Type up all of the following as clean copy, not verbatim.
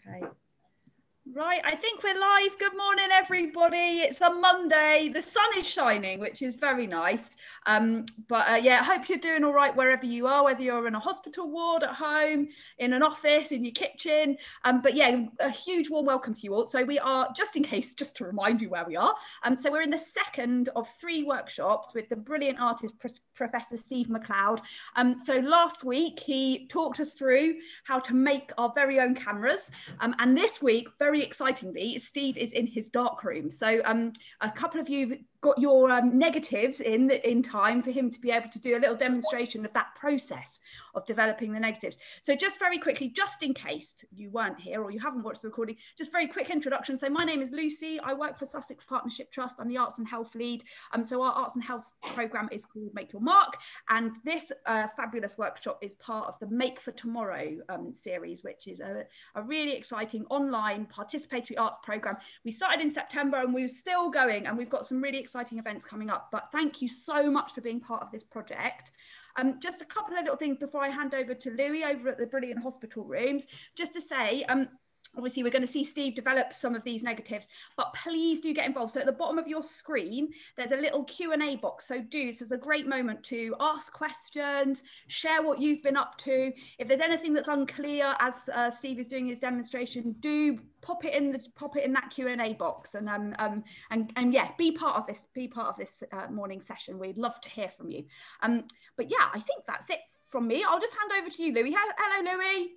Okay. Right, I think we're live. Good morning, everybody. It's a Monday. The sun is shining, which is very nice. Yeah, I hope you're doing all right wherever you are, whether you're in a hospital ward, at home, in an office, in your kitchen. But yeah, a huge warm welcome to you all. So we are, just in case, just to remind you where we are. So we're in the second of 3 workshops with the brilliant artist, Professor Steve Macleod. So last week, he talked us through how to make our very own cameras. And this week, very excitingly, Steve is in his darkroom. So a couple of you got your negatives in time for him to be able to do a little demonstration of that process of developing the negatives. So just very quickly, just in case you weren't here or you haven't watched the recording, just very quick introduction. So my name is Lucy. I work for Sussex Partnership Trust. I'm the Arts and Health lead. So our Arts and Health programme is called Make Your Mark. And this fabulous workshop is part of the Make for Tomorrow series, which is a really exciting online participatory arts programme. We started in September and we're still going, and we've got some really exciting events coming up. But thank you so much for being part of this project. Just a couple of little things before I hand over to Louis over at the brilliant hospital rooms, just to say, obviously we're going to see Steve develop some of these negatives, but please do get involved. So at the bottom of your screen, there's a little Q&A box. So this is a great moment to ask questions, share what you've been up to. If there's anything that's unclear as Steve is doing his demonstration, do pop it in that Q&A box, and yeah, be part of this morning session. We'd love to hear from you. But yeah, I think that's it from me. I'll just hand over to you, Louis. Hello, Louis.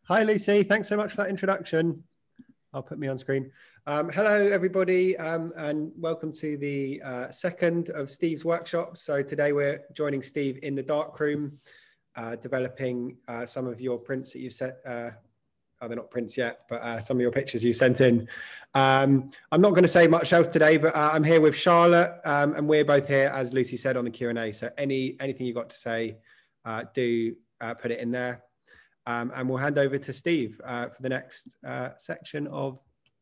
Hi, Lucy. Thanks so much for that introduction. I'll put me on screen. Hello, everybody, and welcome to the second of Steve's workshops. So today we're joining Steve in the darkroom, developing some of your prints that you've sent. They're not prints yet, but some of your pictures you sent in. I'm not going to say much else today, but I'm here with Charlotte, and we're both here, as Lucy said, on the Q&A. So anything you've got to say, do put it in there. And we'll hand over to Steve for the next section of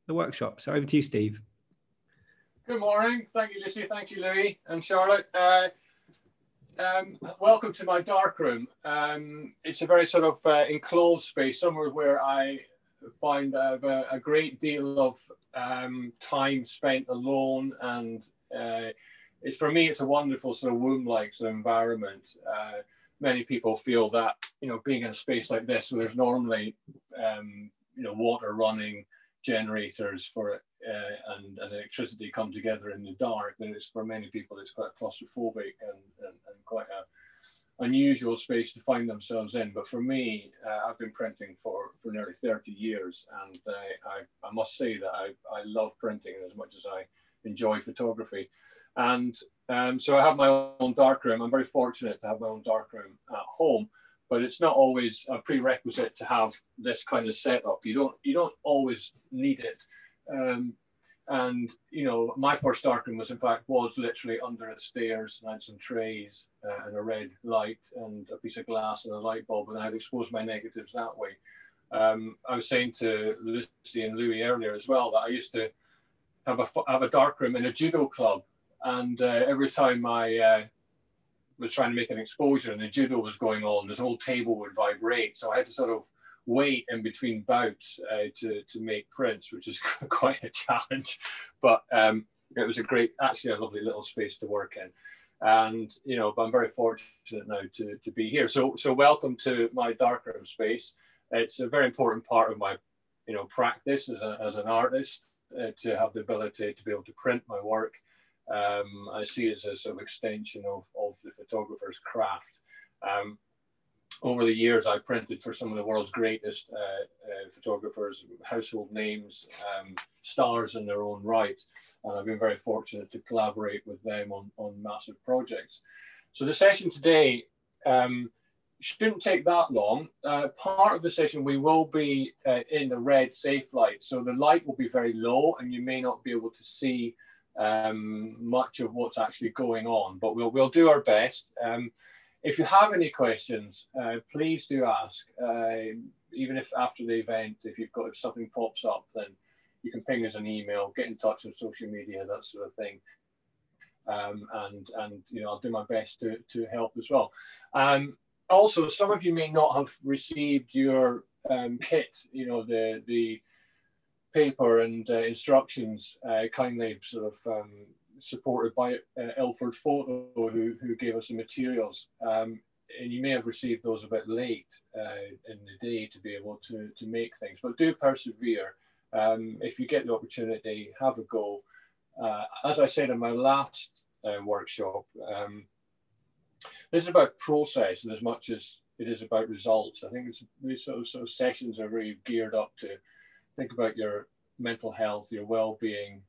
the workshop. So over to you, Steve. Good morning. Thank you, Lucy. Thank you, Louis and Charlotte. Welcome to my darkroom. It's a very sort of enclosed space, somewhere where I find I have a great deal of time spent alone, and for me it's a wonderful sort of womb-like sort of environment. Many people feel that, being in a space like this where there's normally, water running, generators for it, and electricity come together in the dark, then for many people it's quite claustrophobic and quite an unusual space to find themselves in. But for me, I've been printing for nearly 30 years, and I must say that I love printing as much as I enjoy photography. And so I have my own darkroom. I'm very fortunate to have my own darkroom at home, but it's not always a prerequisite to have this kind of setup. You don't always need it. My first darkroom was literally under the stairs, and I had some trays and a red light and a piece of glass and a light bulb, and I'd expose my negatives that way. I was saying to Lucy and Louis earlier as well that I used to have a darkroom in a judo club. And every time I was trying to make an exposure and the judo was going on, this whole table would vibrate. So I had to sort of wait in between bouts to make prints, which is quite a challenge. But it was actually a lovely little space to work in. And, but I'm very fortunate now to be here. So welcome to my darkroom space. It's a very important part of my, practice as an artist, to have the ability to be able to print my work. I see it as a sort of extension of the photographer's craft. Over the years, I printed for some of the world's greatest photographers, household names, stars in their own right. And I've been very fortunate to collaborate with them on massive projects. So the session today shouldn't take that long. Part of the session, we will be in the red safe light. So the light will be very low and you may not be able to see much of what's actually going on, but we'll do our best. If you have any questions, please do ask. Even if after the event, if something pops up, then you can ping us an email, get in touch on social media, that sort of thing. I'll do my best to help as well. Also, some of you may not have received your kit, you know, the paper and instructions, kindly sort of supported by Ilford Photo, who gave us the materials. And you may have received those a bit late in the day to be able to make things, but do persevere. If you get the opportunity, have a go. As I said in my last workshop, this is about process as much as it is about results. I think these sort of sessions are really geared up to think about your mental health, your well-being.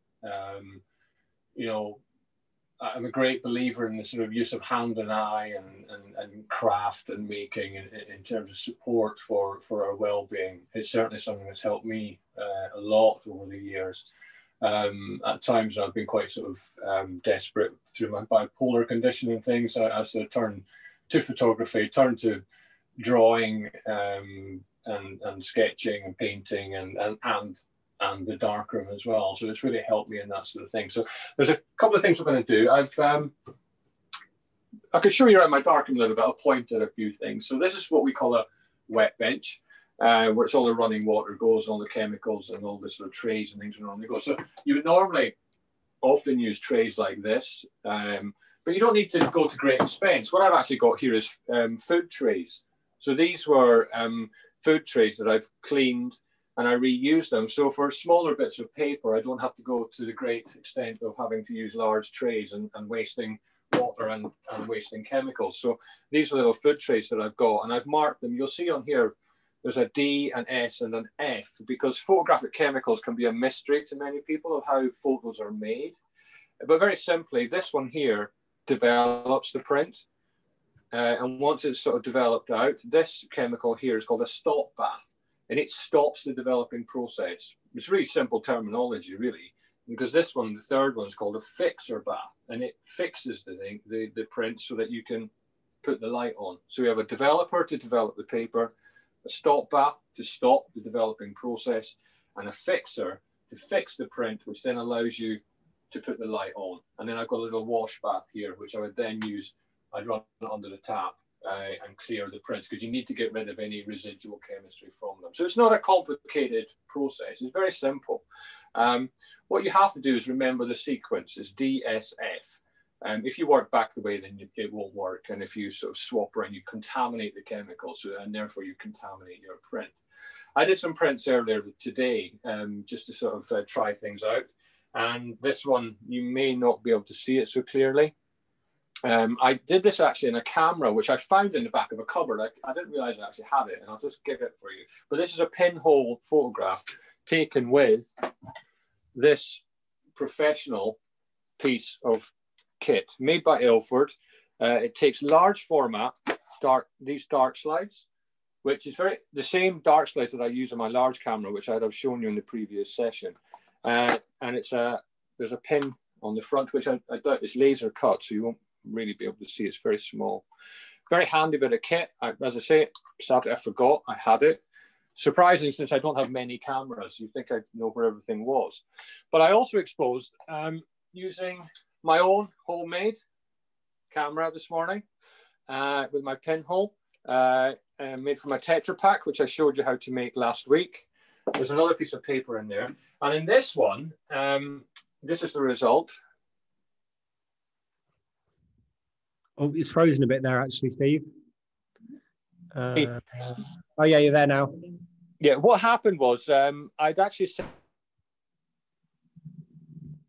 You know, I'm a great believer in the sort of use of hand and eye and craft and making in terms of support for our well-being. It's certainly something that's helped me a lot over the years. At times I've been quite sort of desperate through my bipolar condition and things. I sort of turned to photography, turned to drawing and sketching and painting and the darkroom as well. So it's really helped me in that sort of thing. So there's a couple of things we're going to do. I could show you around my darkroom a little bit. I'll point at a few things. So this is what we call a wet bench, where it's all the running water goes, all the chemicals and all the sort of trays and things that normally go. So you would normally often use trays like this, but you don't need to go to great expense. What I've actually got here is food trays. So these were food trays that I've cleaned and I reuse them. So for smaller bits of paper, I don't have to go to the great extent of having to use large trays and wasting water and wasting chemicals. So these are little food trays that I've got, and I've marked them. You'll see on here, there's a D, an S, and an F, because photographic chemicals can be a mystery to many people of how photos are made. But very simply, this one here develops the print. And once it's sort of developed out, this chemical here is called a stop bath. And it stops the developing process. It's really simple terminology, really, because this one, the third one, is called a fixer bath, and it fixes the print so that you can put the light on. So we have a developer to develop the paper, a stop bath to stop the developing process, and a fixer to fix the print, which then allows you to put the light on. And then I've got a little wash bath here, which I would then use. I'd run it under the tap and clear the prints, because you need to get rid of any residual chemistry from them. So it's not a complicated process. It's very simple. What you have to do is remember the sequence is DSF. If you work back the way, then it won't work. And if you sort of swap around, you contaminate the chemicals, and therefore you contaminate your print. I did some prints earlier today just to sort of try things out. And this one, you may not be able to see it so clearly. I did this actually in a camera, which I found in the back of a cupboard. I didn't realize I actually had it, and I'll just get it for you. But this is a pinhole photograph taken with this professional piece of kit made by Ilford. It takes large format, these dark slides, which is the same dark slides that I use on my large camera, which I'd have shown you in the previous session. And there's a pin on the front, which I doubt is laser cut, so you won't really be able to see. It's very small. Very handy bit of kit. As I say, sadly I forgot I had it. Surprisingly, since I don't have many cameras, you think I'd know where everything was. But I also exposed using my own homemade camera this morning with my pinhole made from a Tetra Pak, which I showed you how to make last week. There's another piece of paper in there. And in this one, this is the result. Oh, it's frozen a bit there, actually, Steve. Oh, yeah, you're there now. Yeah, what happened was I'd actually said,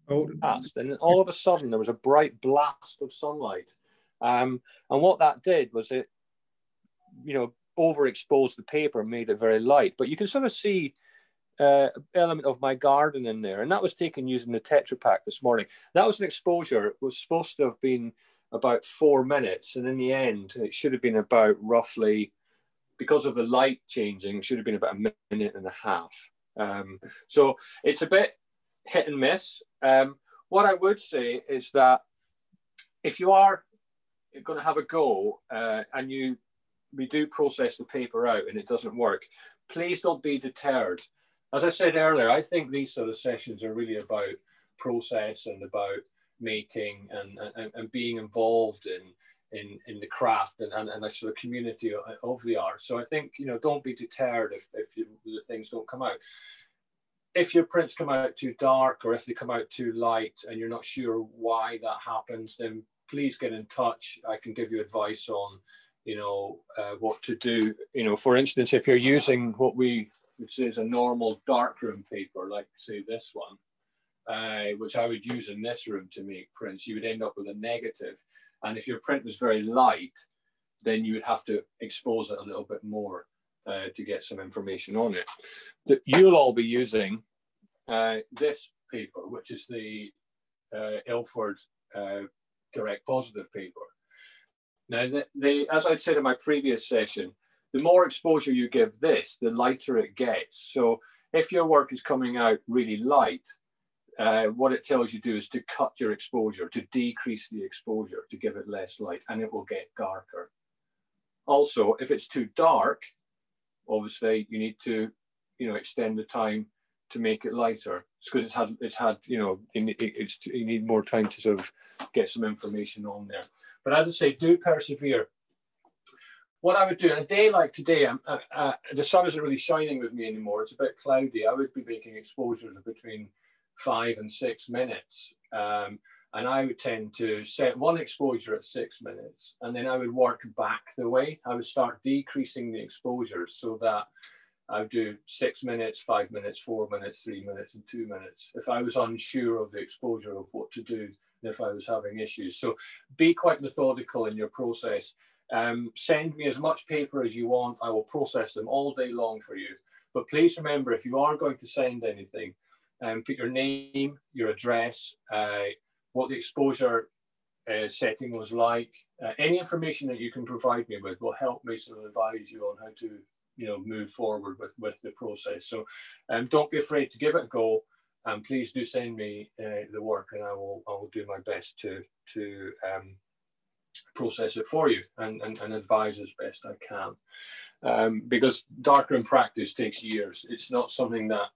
and all of a sudden there was a bright blast of sunlight. And what that did was it, overexposed the paper and made it very light. But you can sort of see element of my garden in there. And that was taken using the Tetra Pak this morning. That was an exposure. It was supposed to have been about 4 minutes, and in the end it should have been about roughly, because of the light changing, should have been about a minute and a half. So it's a bit hit and miss. What I would say is that if you are going to have a go and we do process the paper out and it doesn't work, please don't be deterred. As I said earlier, I think these sort of sessions are really about process and about making and being involved in the craft and a sort of community of the art. So I think, you know, don't be deterred if the things don't come out. If your prints come out too dark or if they come out too light and you're not sure why that happens, then please get in touch. I can give you advice on, you know, what to do. You know, for instance, if you're using what we would say is a normal darkroom paper, like say this one, which I would use in this room to make prints, you would end up with a negative. And if your print was very light, then you would have to expose it a little bit more to get some information on it. You'll all be using this paper, which is the Ilford direct positive paper. Now, as I said in my previous session, the more exposure you give this, the lighter it gets. So if your work is coming out really light, what it tells you to do is to cut your exposure, to decrease the exposure, to give it less light, and it will get darker. Also, if it's too dark, obviously you need to, you know, extend the time to make it lighter. It's because it's had, you know, you need more time to sort of get some information on there. But as I say, do persevere. What I would do on a day like today, the sun isn't really shining with me anymore. It's a bit cloudy. I would be making exposures of between 5 and 6 minutes. And I would tend to set one exposure at 6 minutes, and then I would work back the way. I would start decreasing the exposures so that I would do 6 minutes, 5 minutes, 4 minutes, 3 minutes, and 2 minutes. If I was unsure of the exposure of what to do, if I was having issues. So be quite methodical in your process. Send me as much paper as you want. I will process them all day long for you. But please remember, if you are going to send anything, put your name, your address, what the exposure setting was like. Any information that you can provide me with will help me sort of advise you on how to, you know, move forward with the process. So don't be afraid to give it a go, and please do send me the work, and I will do my best to process it for you and advise as best I can. Because darkroom practice takes years. It's not something that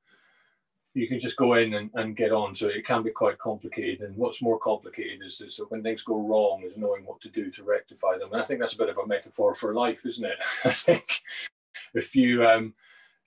you can just go in and get on. So it can be quite complicated. And what's more complicated is that when things go wrong, is knowing what to do to rectify them. And I think that's a bit of a metaphor for life, isn't it? I think if you,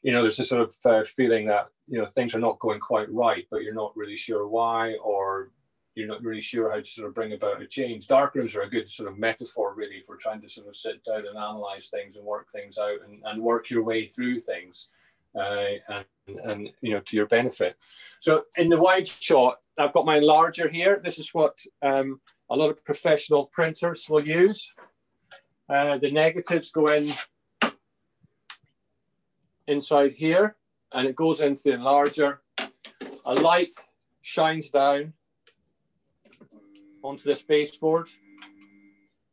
you know, there's a sort of feeling that, you know, things are not going quite right, but you're not really sure why, or you're not really sure how to sort of bring about a change. Darkrooms are a good sort of metaphor really for trying to sort of sit down and analyze things and work things out and work your way through things. And you know, to your benefit. So in the wide shot, I've got my enlarger here. This is what a lot of professional printers will use. The negatives go inside here, and it goes into the enlarger. A light shines down onto this baseboard,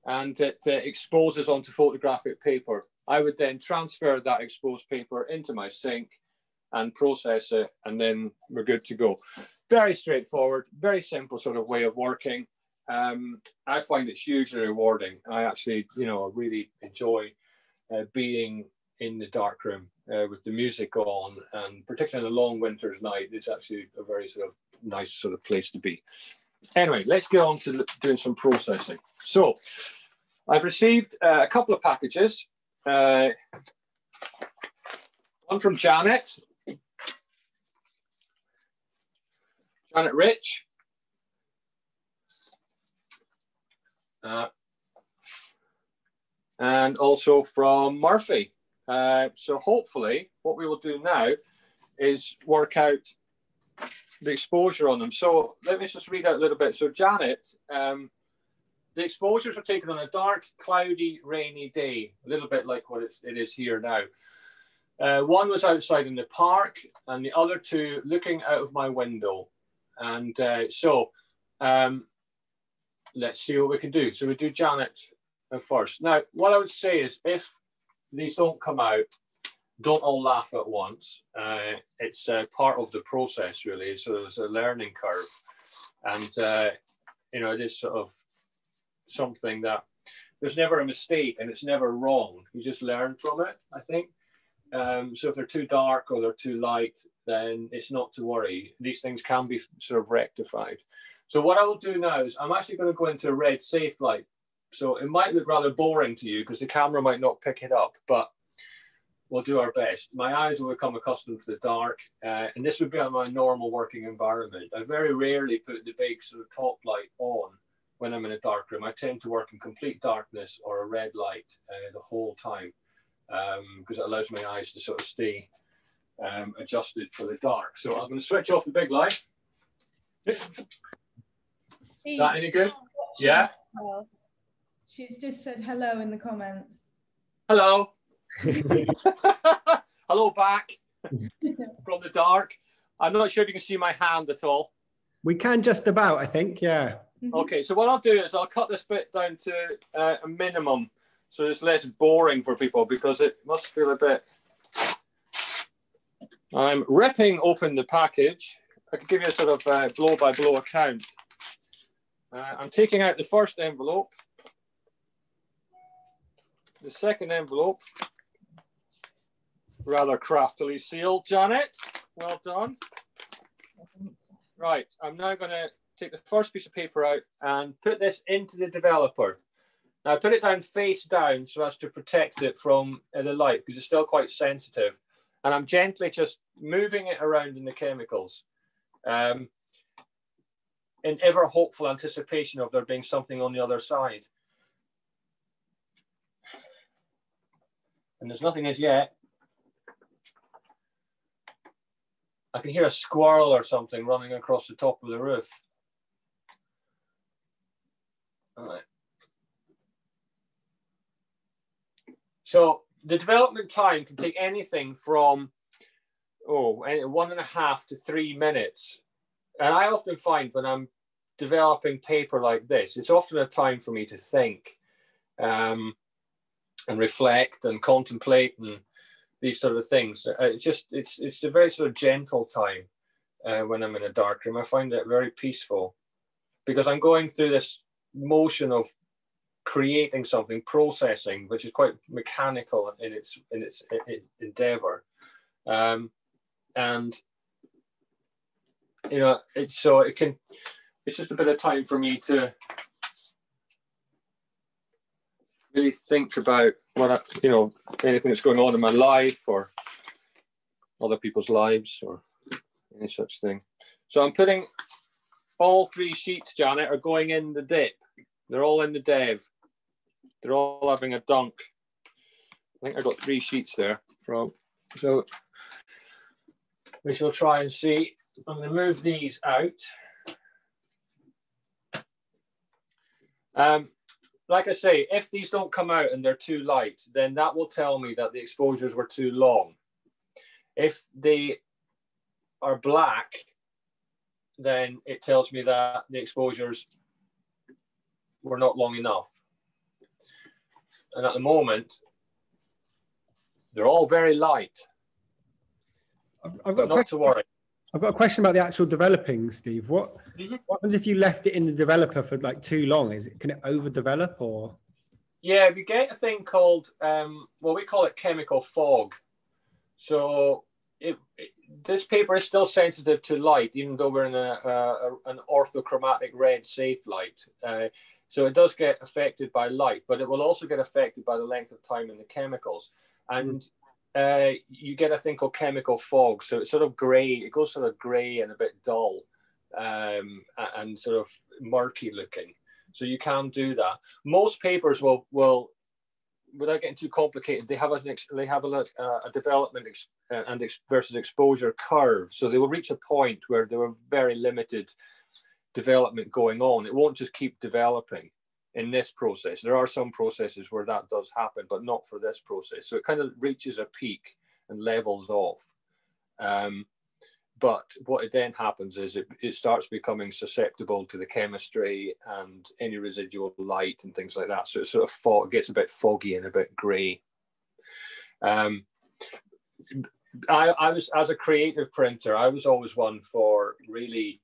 and it exposes onto photographic paper. I would then transfer that exposed paper into my sink and process it, and then we're good to go. Very straightforward, very simple sort of way of working. I find it hugely rewarding. I actually, you know, really enjoy being in the darkroom with the music on, and particularly on a long winter's night, it's actually a very sort of nice sort of place to be. Anyway, let's get on to doing some processing. So I've received a couple of packages. One from Janet Rich, and also from Murphy. So hopefully what we will do now is work out the exposure on them. So let me just read out a little bit. So Janet, the exposures are taken on a dark, cloudy, rainy day, a little bit like what it is here now. One was outside in the park, and the other two looking out of my window. And so let's see what we can do. So we do Janet first. Now, what I would say is if these don't come out, don't all laugh at once. It's part of the process, really. So there's a learning curve. And, you know, it is sort of something that there's never a mistake and it's never wrong. You just learn from it, I think. So if they're too dark or they're too light, then it's not to worry. These things can be sort of rectified. So what I will do now is I'm actually going to go into a red safe light So it might look rather boring to you because the camera might not pick it up, but we'll do our best. My eyes will become accustomed to the dark, and this would be my normal working environment. I very rarely put the big sort of top light on when I'm in a dark room. I tend to work in complete darkness or a red light the whole time, because it allows my eyes to sort of stay adjusted for the dark. So I'm going to switch off the big light. Is that any good? Yeah. She's just said hello in the comments. Hello. Hello back from the dark. I'm not sure if you can see my hand at all. We can just about, I think, yeah. Okay, so what I'll do is I'll cut this bit down to a minimum so it's less boring for people, because it must feel a bit... I'm ripping open the package. I could give you a sort of blow-by-blow account. I'm taking out the first envelope, the second envelope, rather craftily sealed, Janet. Well done. Right, I'm now going to take the first piece of paper out and put this into the developer. Now I put it down face down so as to protect it from the light, because it's still quite sensitive. And I'm gently just moving it around in the chemicals in ever hopeful anticipation of there being something on the other side. And there's nothing as yet. I can hear a squirrel or something running across the top of the roof. All right. So the development time can take anything from 1.5 to 3 minutes. And I often find when I'm developing paper like this, it's often a time for me to think and reflect and contemplate and these sort of things. It's a very sort of gentle time when I'm in a dark room. I find it very peaceful because I'm going through this motion of creating something, processing, which is quite mechanical in its endeavor, and you know, it's just a bit of time for me to really think about anything that's going on in my life or other people's lives or any such thing. So I'm putting all 3 sheets, Janet, are going in the dip. They're all in the dev. They're all having a dunk. I think I got 3 sheets there from. So we shall try and see. I'm going to move these out. Like I say, if these don't come out and they're too light, then that will tell me that the exposures were too long. If they are black, then it tells me that the exposures were not long enough. And at the moment, they're all very light. I've got not to worry. I've got a question about the actual developing, Steve. What happens if you left it in the developer for like too long? Can it overdevelop or? Yeah, we get a thing called, we call it chemical fog. So this paper is still sensitive to light, even though we're in an orthochromatic red safe light. So it does get affected by light, but it will also get affected by the length of time in the chemicals. And you get a thing called chemical fog. So it's sort of gray, it goes sort of gray and a bit dull and sort of murky looking. So you can do that. Most papers will without getting too complicated, they have a development versus exposure curve. So they will reach a point where there are very limited development going on. It won't just keep developing in this process. There are some processes where that does happen, but not for this process. So it kind of reaches a peak and levels off. But what it then happens is it starts becoming susceptible to the chemistry and any residual light and things like that. So it sort of gets a bit foggy and a bit grey. I was, as a creative printer, I was always one for really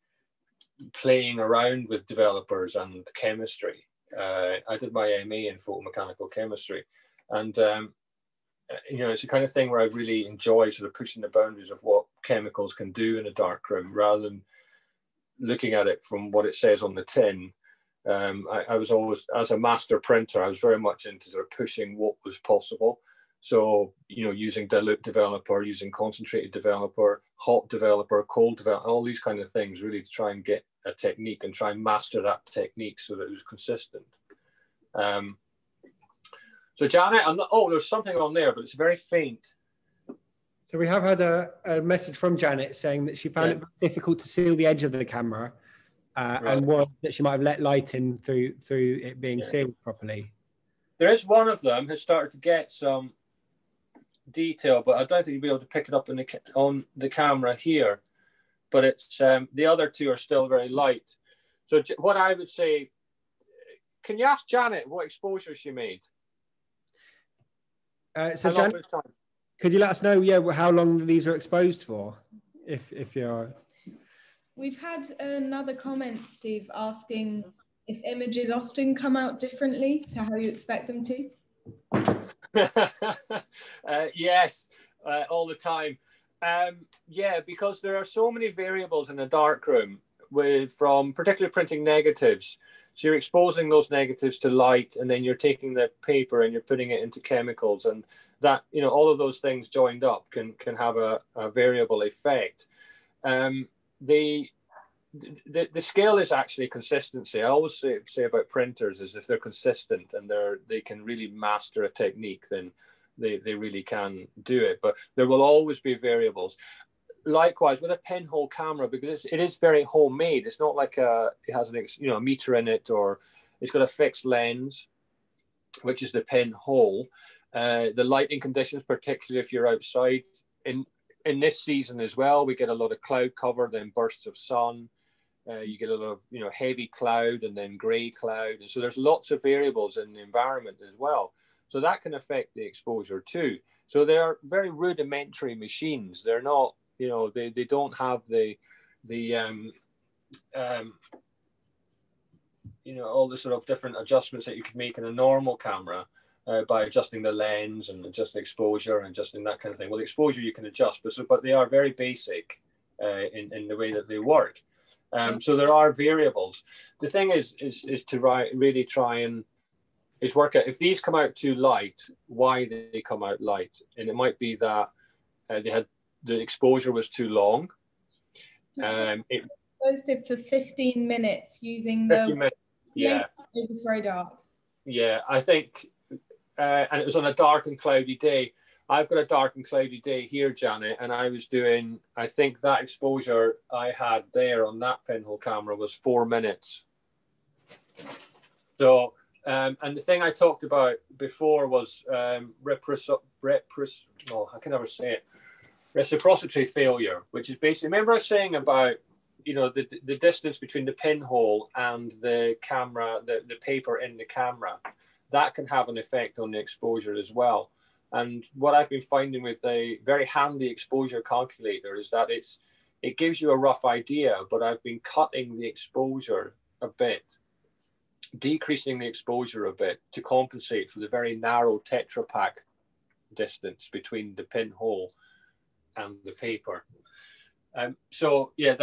playing around with developers and chemistry. I did my MA in photomechanical chemistry, and it's the kind of thing where I really enjoy sort of pushing the boundaries of what chemicals can do in a dark room, rather than looking at it from what it says on the tin. I was always, as a master printer, I was very much into sort of pushing what was possible. So, you know, using dilute developer, using concentrated developer, hot developer, cold developer, all these kind of things, really to try and get a technique and try and master that technique so that it was consistent. So Janet, oh, there's something on there, but it's very faint. So we have had a message from Janet saying that she found it difficult to seal the edge of the camera and worried that she might have let light in through it being sealed properly. There is one of them who started to get some detail, but I don't think you'll be able to pick it up on the camera here. But it's the other two are still very light. So what I would say, can you ask Janet what exposure she made? So Janet, could you let us know, how long these are exposed for, if you're... We've had another comment, Steve, asking if images often come out differently to how you expect them to. Yes, all the time. Yeah, because there are so many variables in a darkroom from particularly printing negatives. So you're exposing those negatives to light, and then you're taking the paper and you're putting it into chemicals, and that, you know, all of those things joined up can have a variable effect. The scale is actually consistency. I always say about printers is if they're consistent and they can really master a technique, then they really can do it. But there will always be variables. Likewise with a pinhole camera, because it is very homemade. It's not like it has a meter in it, or it's got a fixed lens, which is the pinhole. The lighting conditions, particularly if you're outside, in this season as well, we get a lot of cloud cover, then bursts of sun. You get a lot of heavy cloud and then grey cloud, and so there's lots of variables in the environment as well. So that can affect the exposure too. So they are very rudimentary machines. They're not, they don't have all the sort of different adjustments that you could make in a normal camera by adjusting the lens and adjusting exposure and adjusting that kind of thing. Well, the exposure you can adjust, but they are very basic in the way that they work. So there are variables. The thing is to really try and work out if these come out too light, why they come out light. And it might be that the exposure was too long. It exposed it for 15 minutes using the... Yeah. It was very dark. Yeah, I think, and it was on a dark and cloudy day. I've got a dark and cloudy day here, Janet, and I was doing, I think that exposure I had there on that pinhole camera was 4 minutes. So, and the thing I talked about before was reciprocity failure, which is basically, remember I was saying about, the distance between the pinhole and the camera, the paper in the camera, that can have an effect on the exposure as well. And what I've been finding with a very handy exposure calculator is that it gives you a rough idea, but I've been cutting the exposure a bit, decreasing the exposure a bit to compensate for the very narrow Tetra Pak distance between the pinhole and the paper. So yeah,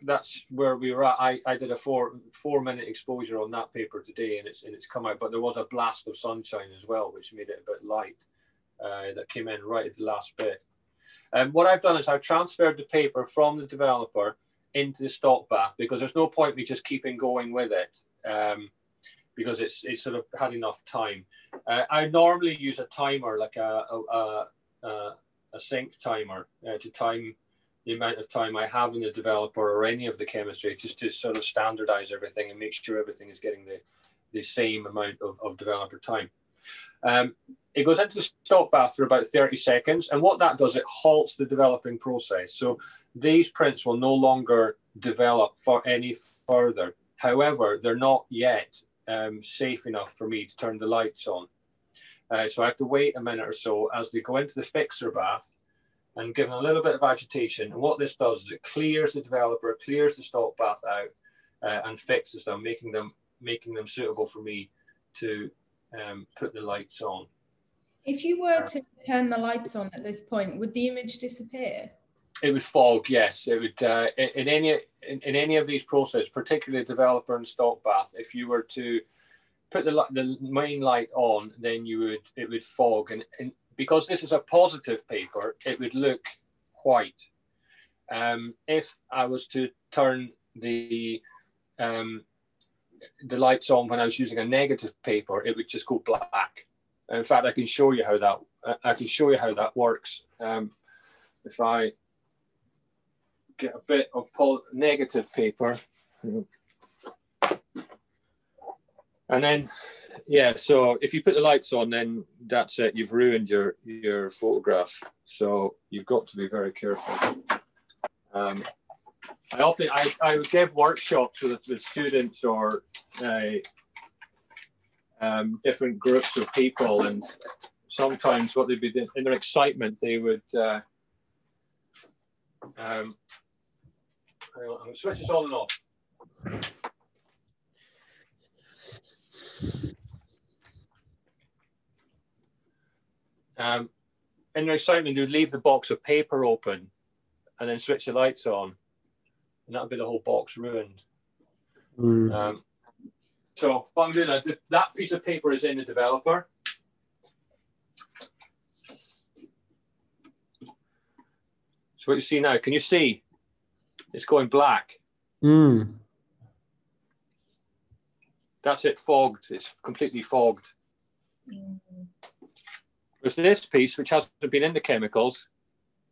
that's where we were at. I did a 4 minute exposure on that paper today, and it's come out. But there was a blast of sunshine as well, which made it a bit light. That came in right at the last bit. What I've done is I've transferred the paper from the developer into the stock bath, because there's no point me just keeping going with it, because it's sort of had enough time. I normally use a timer, like a sync timer, to time the amount of time I have in the developer or any of the chemistry, just to sort of standardize everything and make sure everything is getting the same amount of developer time. It goes into the stock bath for about 30 seconds. And what that does, it halts the developing process. So these prints will no longer develop for any further. However, they're not yet safe enough for me to turn the lights on. So I have to wait a minute or so as they go into the fixer bath and give them a little bit of agitation. And what this does is it clears the developer, clears the stock bath out, and fixes them, making them suitable for me to put the lights on. If you were to turn the lights on at this point, would the image disappear? It would fog, yes. It would in any of these processes, particularly developer and stock bath. If you were to put the main light on, then it would fog, and because this is a positive paper, it would look white. If I was to turn the lights on when I was using a negative paper, it would just go black. In fact, I can show you how that works. If I get a bit of negative paper, and then so if you put the lights on, then that's it. You've ruined your photograph. So you've got to be very careful. I would give workshops with students or different groups of people, and sometimes what they'd be doing in their excitement, they would. I'm going to switch this on and off. In their excitement, they would leave the box of paper open and then switch the lights on, and that would be the whole box ruined. So what I'm doing, that piece of paper is in the developer. So what you see now, can you see? It's going black. That's it fogged. It's completely fogged. Whereas this piece, which hasn't been in the chemicals,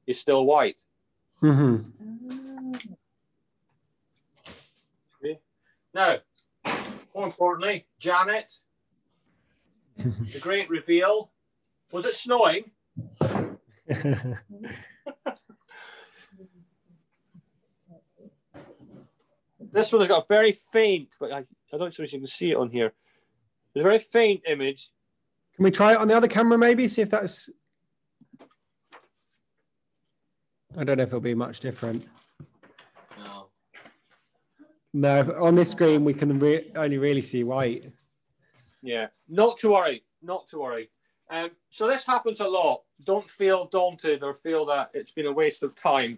is still white. Okay. Now, more importantly, Janet, the great reveal. Was it snowing? This one has got a very faint, but I don't suppose you can see it on here. There's a very faint image. Can we try it on the other camera maybe? See if that's... I don't know if it'll be much different. No, on this screen we can only really see white. Yeah, not to worry, not to worry. So this happens a lot. Don't feel daunted or feel that it's been a waste of time.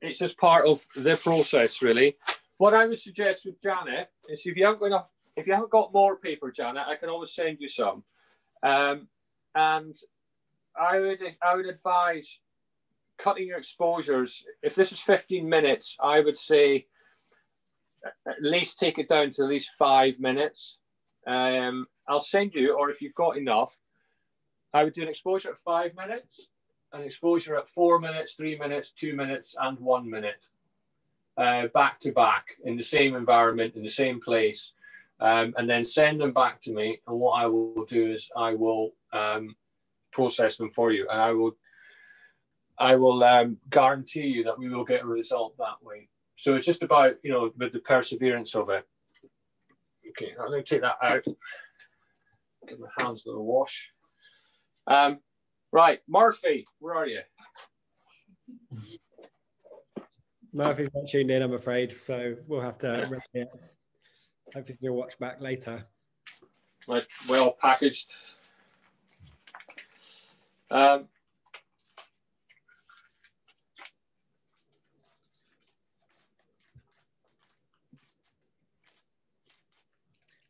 It's just part of the process, really. What I would suggest with Janet is if you haven't got more paper, Janet, I can always send you some. And I would advise cutting your exposures. If this is 15 minutes, I would say at least take it down to at least 5 minutes. I'll send you, or if you've got enough, I would do an exposure at 5 minutes, an exposure at 4 minutes, 3 minutes, 2 minutes, and 1 minute, back to back in the same environment, in the same place, and then send them back to me. And what I will do is I will process them for you, and I will guarantee you that we will get a result that way. So it's just about, with the perseverance of it. Okay, I'm going to take that out. Give my hands a little wash. Right, Murphy, where are you? Murphy's not tuned in, I'm afraid, so we'll have to hopefully you'll watch back later. Right, well packaged.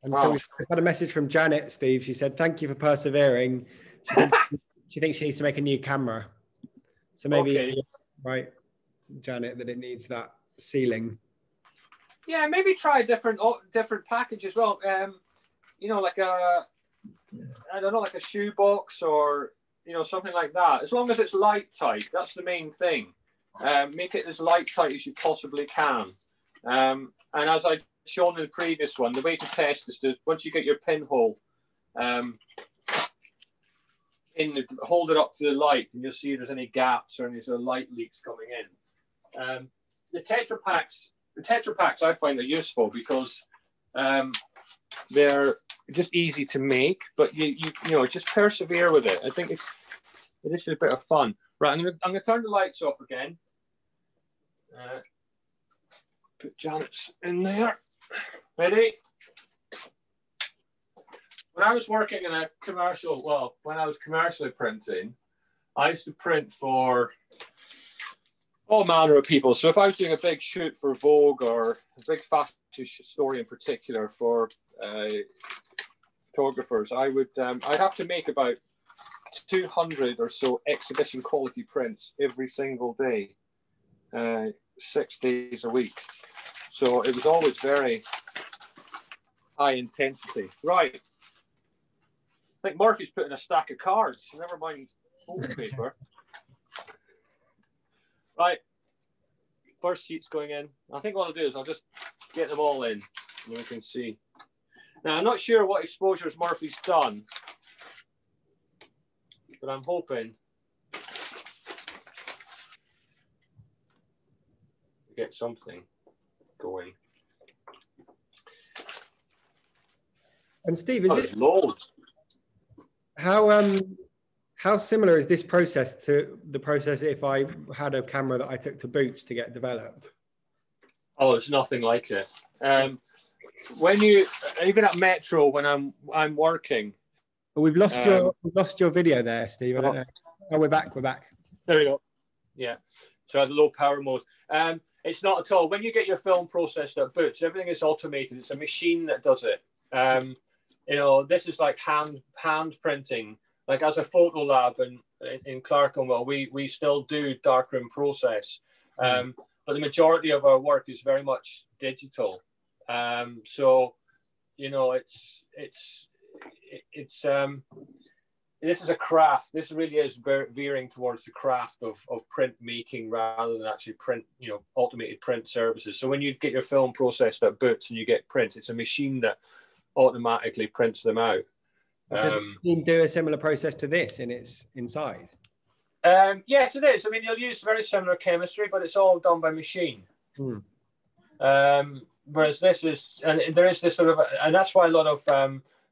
And so we've had a message from Janet, Steve. She said, thank you for persevering. She thinks she needs to make a new camera. So maybe, right, Janet, that it needs that sealing. Yeah, maybe try a different package as well. Like I don't know, like a shoe box or, something like that. As long as it's light tight, that's the main thing. Make it as light tight as you possibly can. And as I've shown in the previous one, the way to test is to, once you get your pinhole hold it up to the light, and you'll see if there's any gaps or any sort of light leaks coming in. The Tetra Packs I find are useful because they're just easy to make, but you just persevere with it. I think it is a bit of fun. Right, I'm gonna turn the lights off again. Put Janet's in there. Ready? When I was working in a commercial, when I was commercially printing, I used to print for All manner of people. So if I was doing a big shoot for Vogue or a big fashion story in particular for photographers, I'd have to make about 200 or so exhibition quality prints every single day, 6 days a week. So it was always very high intensity. Right. I think Murphy's putting a stack of cards. Never mind old paper. Right. First sheet's going in. I think what I'll do is I'll just get them all in and we can see. Now, I'm not sure what exposures Murphy's done, but I'm hoping to get something going. And Steve, is it loads? How similar is this process to the process if I had a camera that I took to Boots to get developed? Oh, it's nothing like it. When you, even at Metro, when I'm working. But we've lost your video there, Steve. I don't know. Oh, we're back. There we go. Yeah. So I had low power mode. It's not at all. When you get your film processed at Boots, everything is automated. It's a machine that does it. You know, this is like hand printing. Like as a photo lab in Clerkenwell, we still do darkroom process, but the majority of our work is very much digital. So, you know, this is a craft. This really is veering towards the craft of print making rather than actually print, you know, automated print services. So when you get your film processed at Boots and you get prints, it's a machine that automatically prints them out. Does it do a similar process to this in its inside? Yes, it is. I mean, you'll use very similar chemistry, but it's all done by machine. Whereas this is, and there is this sort of, and that's why a lot of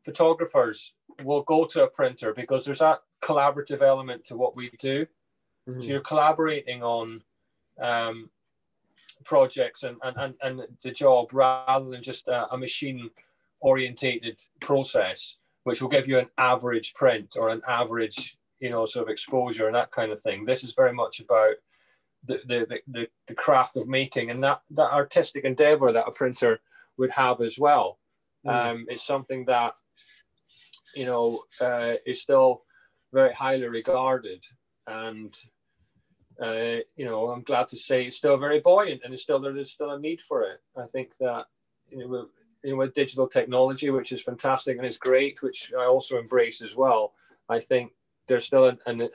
photographers will go to a printer because there's that collaborative element to what we do. So you're collaborating on projects and the job rather than just a machine orientated process, which will give you an average print or an average, you know, sort of exposure and that kind of thing. This is very much about the craft of making and that artistic endeavor that a printer would have as well. It's something that, you know, is still very highly regarded, and you know, I'm glad to say it's still very buoyant, and there's still a need for it. I think that, you know, with digital technology, which is fantastic and is great, which I also embrace as well, I think there's still an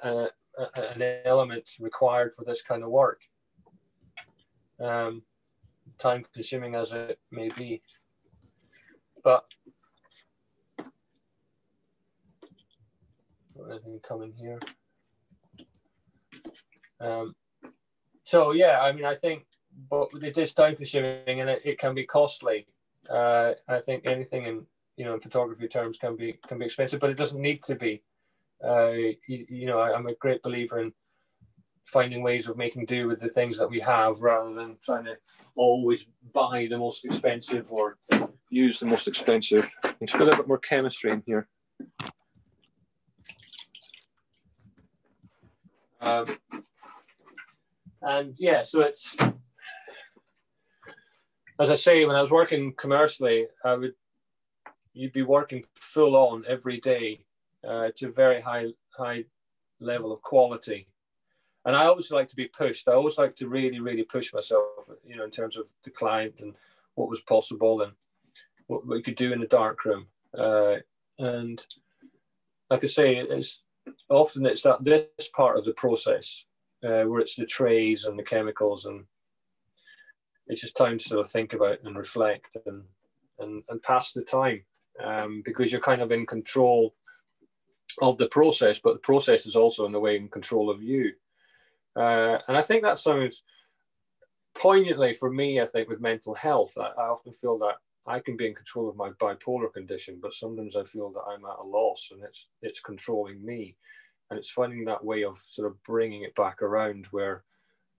element required for this kind of work, time consuming as it may be. But anything coming here? So yeah, I mean, I think, but it is time consuming and it can be costly. I think anything in, you know, in photography terms can be expensive, but it doesn't need to be. You know, I'm a great believer in finding ways of making do with the things that we have rather than trying to always buy the most expensive or use the most expensive. Let's put a bit more chemistry in here. And yeah, so it's, as I say, when I was working commercially, you'd be working full on every day to a very high level of quality. And I always like to be pushed. I always like to really push myself, you know, in terms of the client and what was possible and what we could do in the darkroom. And like I say, it's this part of the process where it's the trays and the chemicals, and it's just time to sort of think about and reflect and pass the time, because you're kind of in control of the process, but the process is also in a way in control of you. And I think that sounds poignantly for me, I think with mental health, I often feel that I can be in control of my bipolar condition, but sometimes I feel that I'm at a loss and it's controlling me. And it's finding that way of sort of bringing it back around where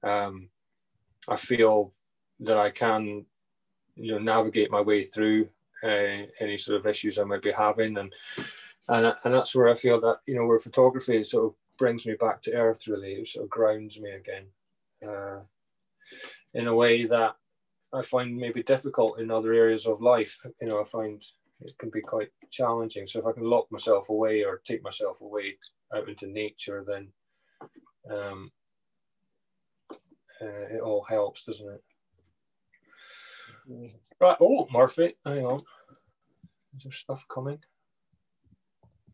I feel that I can, you know, navigate my way through any sort of issues I might be having. And that's where I feel that, you know, where photography sort of brings me back to earth, really. It sort of grounds me again. in a way that I find maybe difficult in other areas of life. You know, I find it can be quite challenging. So if I can lock myself away or take myself away out into nature, then it all helps, doesn't it? Right. Oh, Murphy, hang on. Is there stuff coming?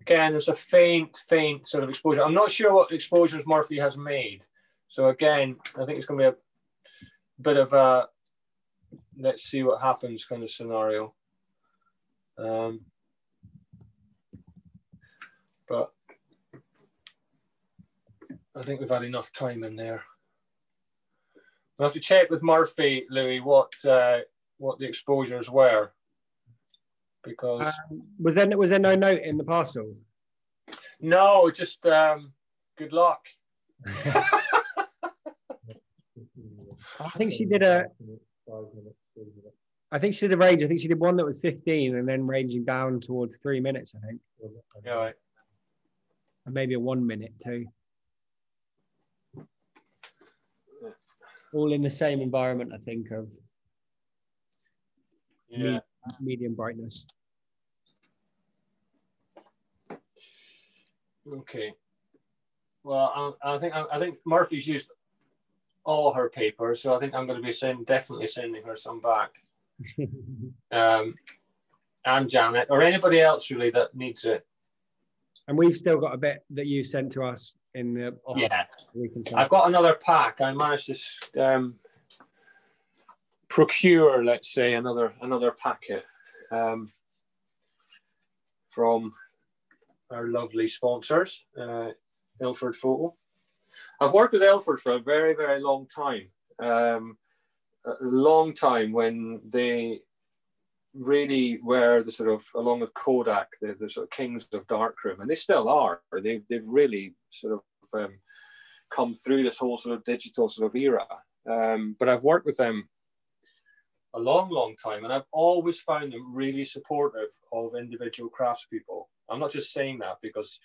Again, there's a faint sort of exposure. I'm not sure what exposures Murphy has made. So again, I think it's going to be a bit of a let's see what happens kind of scenario. But I think we've had enough time in there. We'll have to check with Murphy, Louis, what the exposures were, because was there no note in the parcel? No, just good luck. I think she did a. I think she did a range. I think she did one that was 15 and then ranging down towards 3 minutes, I think. Yeah, right. And maybe a 1 minute too. All in the same environment, I think, of medium brightness. Okay. Well, I think Murphy's used all her papers, so I think I'm going to be definitely sending her some back. And Janet, or anybody else really that needs it. And we've still got a bit that you sent to us in the office. Yeah, I've got another pack. I managed to procure, let's say, another packet from our lovely sponsors, Ilford Photo. I've worked with Ilford for a very, very long time. A long time when they really were the sort of, along with Kodak, the sort of kings of darkroom, and they still are. They've really sort of come through this whole sort of digital sort of era. But I've worked with them a long, long time, and I've always found them really supportive of individual craftspeople. I'm not just saying that because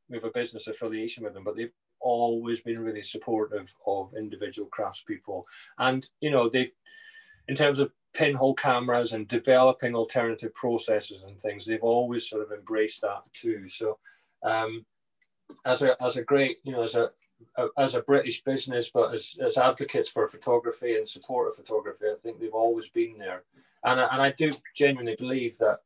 we have a business affiliation with them, but they've always been really supportive of individual craftspeople. And, you know, in terms of pinhole cameras and developing alternative processes and things, they've always sort of embraced that too. So as a great, you know, as a British business, but as advocates for photography and support of photography, I think they've always been there. And I do genuinely believe that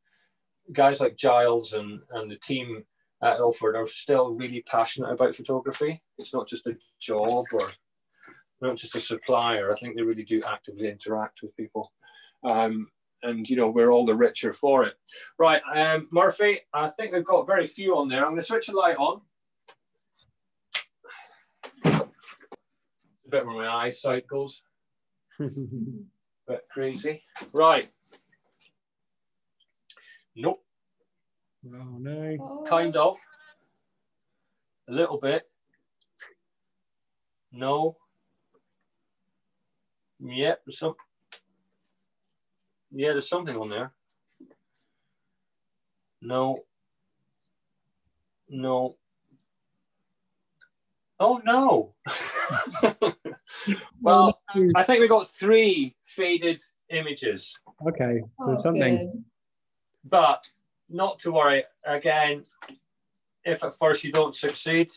guys like Giles and the team at Ilford are still really passionate about photography. It's not just a job or not just a supplier. I think they really do actively interact with people. And, you know, we're all the richer for it. Right, Murphy, I think we've got very few on there. I'm going to switch the light on. A bit where my eyesight goes. Bit crazy. Right. Nope. Oh, no. Kind of. A little bit. No. Yep, there's some. Yeah, there's something on there. No. No. Oh, no. Well, I think we got 3 faded images. Okay, so there's something. Good. But not to worry. Again, if at first you don't succeed,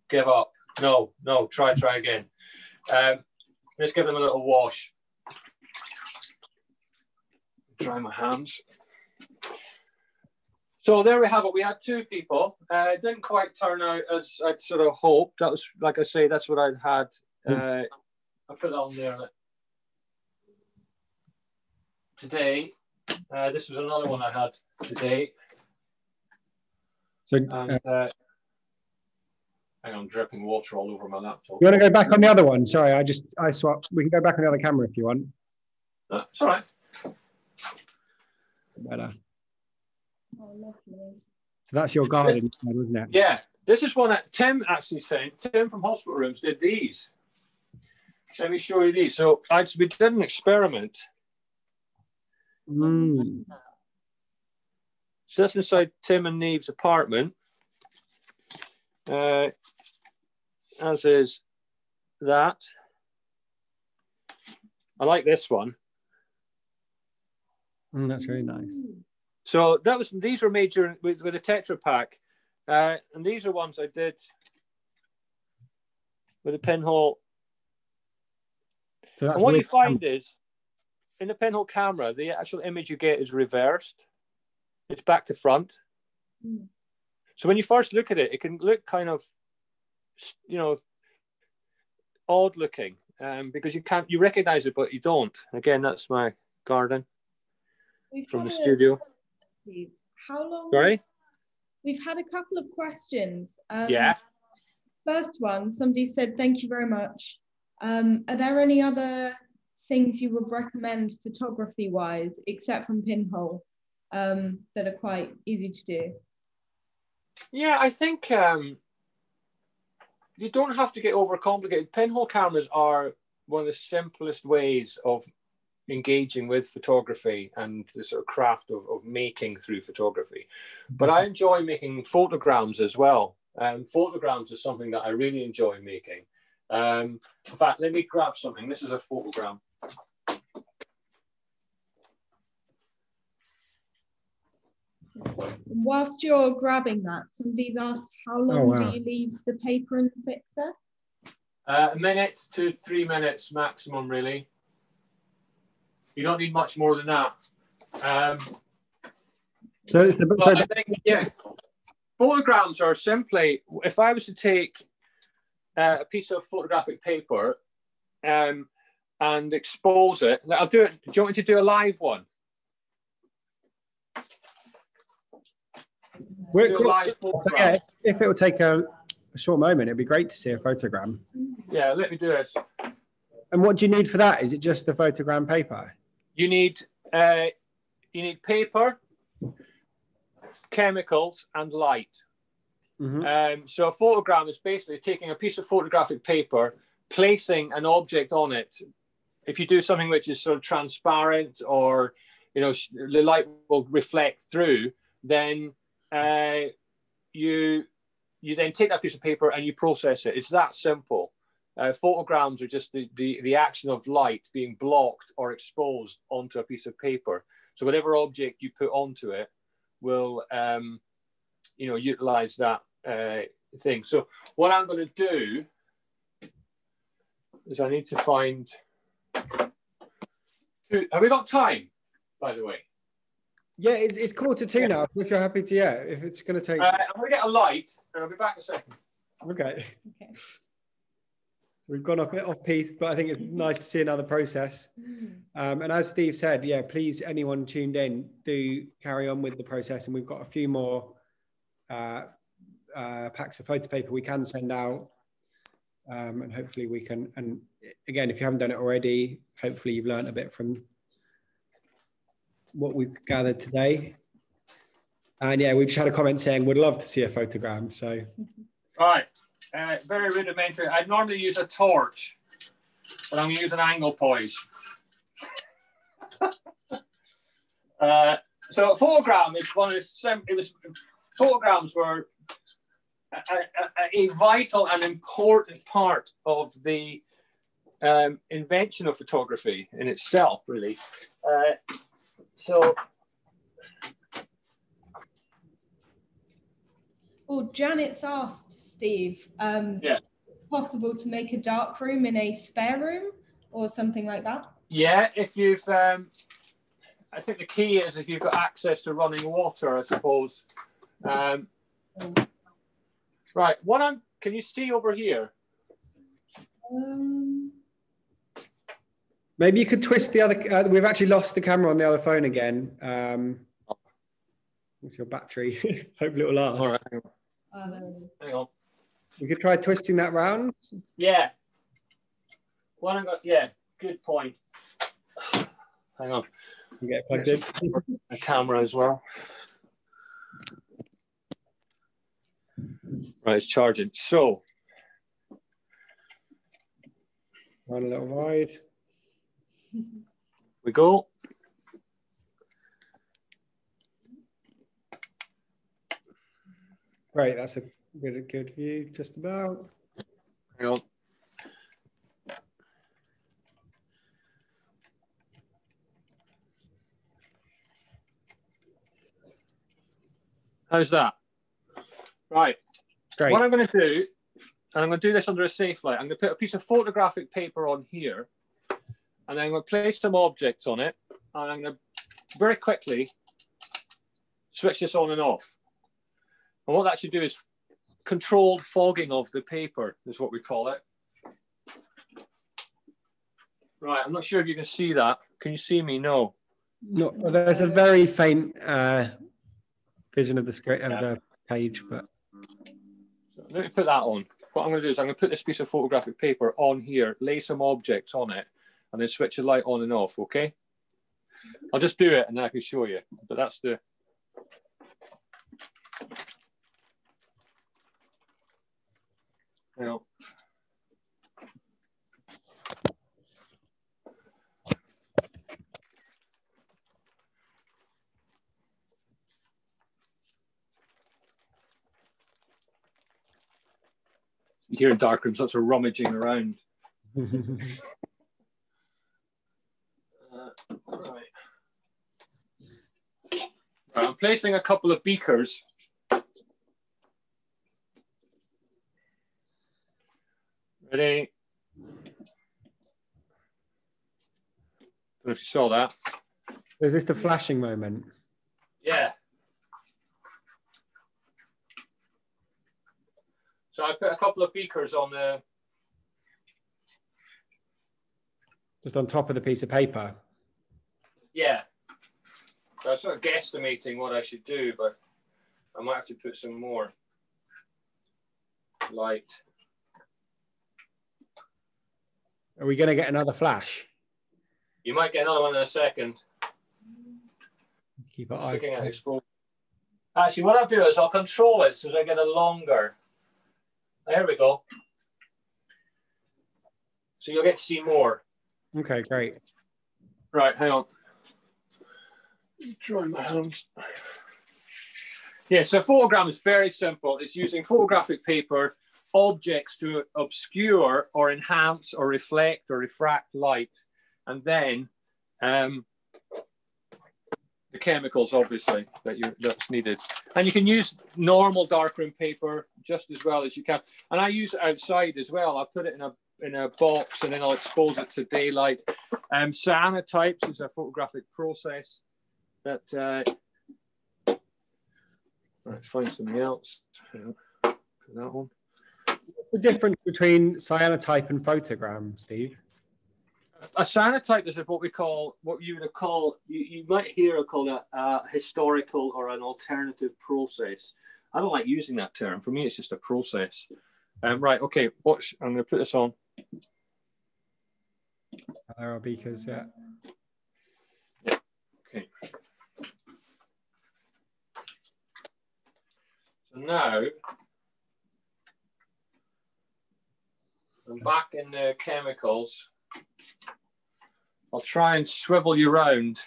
give up. No, try again. Let's give them a little wash. Dry my hands. So there we have it. We had 2 people. It didn't quite turn out as I'd sort of hoped. That was, like I say, that's what I'd had. I put that on there today. This was another one I had today. So, and, hang on, dripping water all over my laptop. You want to go back on the other one? Sorry, I swapped. We can go back on the other camera if you want. That's all right. Better. Oh, lovely. So that's your garden, wasn't it? Yeah, this is one that Tim actually sent. Tim from Hospital Rooms did these. Let me show you these. So we did an experiment. Mm. So that's inside Tim and Neve's apartment. As is that. I like this one. That's very nice. So these were made during with a Tetra Pak, and these are ones I did with a pinhole. So that's and what you find is, in the pinhole camera, the actual image you get is reversed. It's back to front. So when you first look at it, it can look kind of, you know, odd looking, because you recognize it, but you don't. Again, that's my garden from the studio. How long? Sorry? We've had a couple of questions. Yeah. First one, somebody said, thank you very much. Are there any other things you would recommend photography-wise, except from pinhole, that are quite easy to do? Yeah, I think you don't have to get overcomplicated. Pinhole cameras are one of the simplest ways of engaging with photography and the sort of craft of making through photography. But I enjoy making photograms as well. Photograms is something that I really enjoy making. In fact, let me grab something. This is a photogram. Whilst you're grabbing that, somebody's asked, how long do you leave the paper in the fixer? A minute to 3 minutes maximum, really. You don't need much more than that. I think, yeah, photograms are simply, if I was to take a piece of photographic paper and expose it, I'll do it. Do you want me to do a live one? So yeah, if it will take a short moment, it'd be great to see a photogram. Yeah, let me do this. And what do you need for that? Is it just the photogram paper? You need paper, chemicals, and light. So a photogram is basically taking a piece of photographic paper, placing an object on it. If you do something which is sort of transparent, or the light will reflect through, then you then take that piece of paper and you process it. It's that simple. Photograms are just the action of light being blocked or exposed onto a piece of paper. So whatever object you put onto it will, utilize that thing. So what I'm going to do is I need to find. Have we got time, by the way? Yeah, it's 1:45 now. If you're happy to, if it's going to take. I'm going to get a light, and I'll be back in a second. Okay. We've gone a bit off piece, but I think it's nice to see another process. And as Steve said, please, anyone tuned in, do carry on with the process. And we've got a few more packs of photo paper we can send out. And hopefully we can, and again, if you haven't done it already, hopefully you've learned a bit from what we've gathered today. And we've just had a comment saying, would love to see a photogram. So. All right. Very rudimentary. I'd normally use a torch, but I'm going to use an angle poise. So a photogram is one of the photograms were a vital and important part of the invention of photography in itself, really. Well, Janet's asked, Steve, possible to make a dark room in a spare room or something like that? Yeah, if you've, I think the key is if you've got access to running water, I suppose. Right, can you see over here? Maybe you could twist the other, we've actually lost the camera on the other phone again. It's your battery. Hopefully it will last. All right, hang on. We could try twisting that round. Yeah. Good point. Hang on. You get it plugged in. A camera as well. Right, it's charging. So. Run a little wide. We go. Great, that's a good view, just about. Hang on. How's that? Right. Great. What I'm going to do, and I'm going to do this under a safe light, I'm going to put a piece of photographic paper on here, and then I'm going to place some objects on it, and I'm going to very quickly switch this on and off. And what that should do is controlled fogging of the paper, is what we call it. Right, I'm not sure if you can see that. Can you see me? No. No, well, there's a very faint vision of the screen of the page, but So let me put that on. What I'm going to do is I'm going to put this piece of photographic paper on here, lay some objects on it, and then switch the light on and off, okay? I'll just do it and then I can show you. But that's the... You know. You hear in darkrooms lots of rummaging around. Right. Right, I'm placing a couple of beakers. Ready? Don't know if you saw that. is this the flashing moment? Yeah. So I put a couple of beakers on the... Just on top of the piece of paper? Yeah. So I was sort of guesstimating what I should do, but I might have to put some more light. Are we going to get another flash? You might get another one in a second. Keep it Just looking at open. exposure. Actually, what I'll do is I'll control it so that I get a longer. There we go. So you'll get to see more. Okay, great. Right, hang on. Dry my hands. Yeah, so photogram is very simple. It's using photographic paper, objects to obscure or enhance or reflect or refract light, and then the chemicals, obviously, that's needed. And you can use normal darkroom paper just as well as you can. And I use it outside as well. I put it in a box and then I'll expose it to daylight. Cyanotypes is a photographic process that. Let's find something else. Put that one. What's the difference between cyanotype and photogram, Steve? A cyanotype is what we call, what you would call, you might hear it called a historical or an alternative process. I don't like using that term. For me, it's just a process. Right, okay, watch. I'm going to put this on. There are beakers, yeah. Okay. So now, I'm back in the chemicals. I'll try and swivel you round.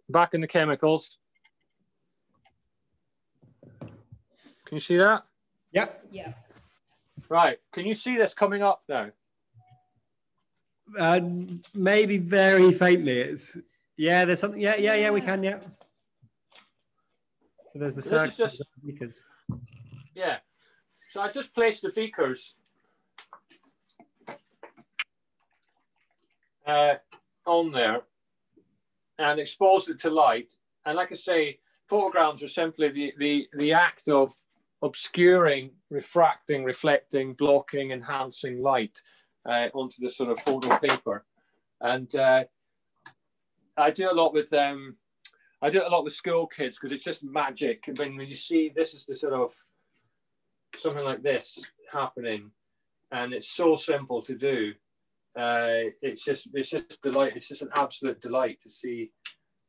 Back in the chemicals. Can you see that? Yep. Yeah. Right. Can you see this coming up now? Maybe very faintly. It's there's something. Yeah. We can. Yeah. So there's the circle. Beakers. Yeah. So I just placed the beakers on there and exposed it to light. And like I say, photograms are simply the act of obscuring, refracting, reflecting, blocking, enhancing light onto the sort of photo paper. And I do a lot with school kids because it's just magic. I mean, when you see this is the sort of something like this happening, and it's so simple to do. It's just delight. It's just an absolute delight to see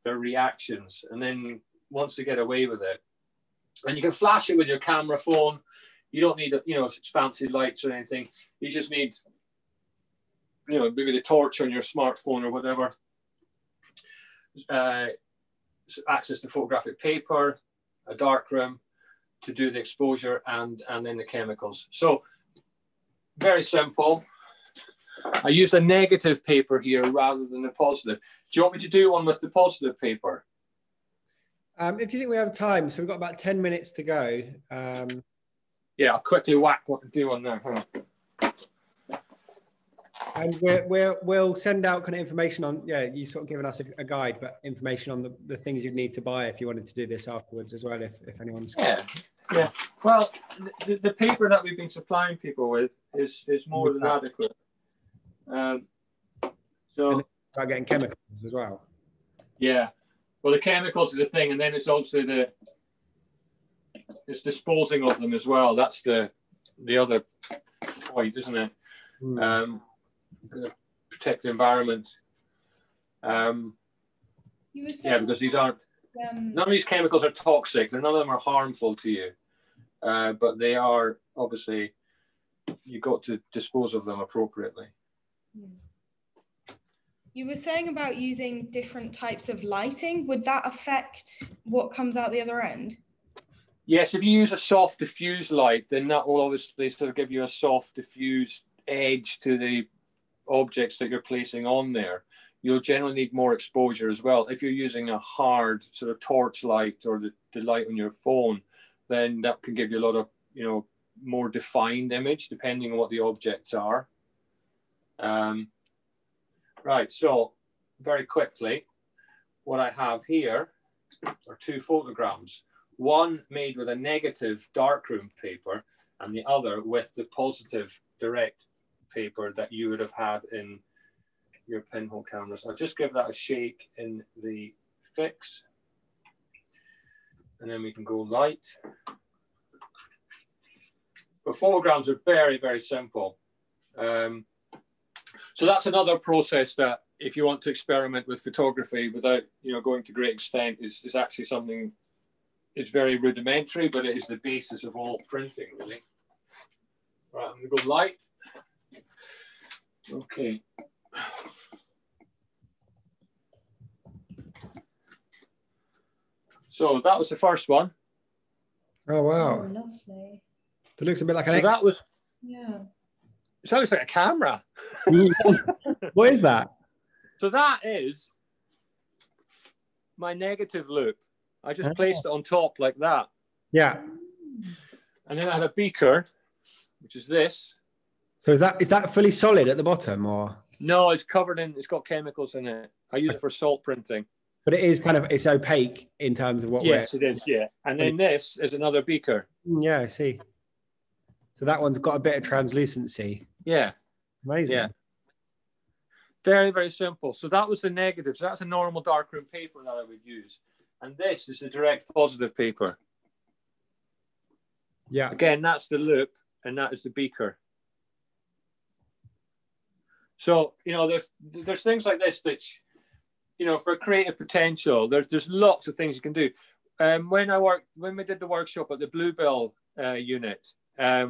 their reactions, and then once they get away with it, and you can flash it with your camera phone. You don't need fancy lights or anything. You just need maybe the torch on your smartphone or whatever. Access to photographic paper, a darkroom to do the exposure, and then the chemicals. So very simple. I used a negative paper here rather than a positive. Do you want me to do one with the positive paper? If you think we have time, so we've got about 10 minutes to go. Yeah, I'll quickly whack what to do on there. Hold on. And we'll send out kind of information on, yeah, you sort of given us a guide, but information on the things you'd need to buy if you wanted to do this afterwards as well, if anyone's... Yeah. Well, the paper that we've been supplying people with is more than adequate. So start getting chemicals as well. Yeah. Well, the chemicals is a thing, and then it's also it's disposing of them as well. That's the other point, isn't it? Protect the environment. Because these aren't. None of these chemicals are toxic. None of them are harmful to you, but they are obviously. You've got to dispose of them appropriately. You were saying about using different types of lighting. Would that affect what comes out the other end? Yes, if you use a soft diffuse light, then that will obviously sort of give you a soft diffuse edge to the objects that you're placing on there. You'll generally need more exposure as well. If you're using a hard sort of torch light or the light on your phone, then that can give you a lot of, more defined image depending on what the objects are. Right, so very quickly, what I have here are two photograms. One made with a negative darkroom paper and the other with the positive direct paper that you would have had in your pinhole cameras. I'll just give that a shake in the fix. And then we can go light. But photograms are very, very simple. So that's another process that if you want to experiment with photography without going to great extent is actually something. It's very rudimentary, but it is the basis of all printing, really. Right, I'm going to go light. Okay. So that was the first one. Oh, wow. Oh, lovely. It looks a bit like an... So that was... Yeah. It looks like a camera. What is that? So that is my negative loop. I just placed it on top like that. Yeah. And then I had a beaker, which is this. So is that fully solid at the bottom, or? No, it's covered in, it's got chemicals in it. I use it for salt printing. But it is it's opaque in terms of what Yes, it is, yeah. And then this is another beaker. Yeah, I see. So that one's got a bit of translucency. Yeah. Amazing. Yeah. Very, very simple. So that was the negative. So that's a normal darkroom paper that I would use. And this is the direct positive paper. Yeah. Again, that's the loop and that is the beaker. So, there's things like this that, for creative potential, there's lots of things you can do. When we did the workshop at the Bluebell unit,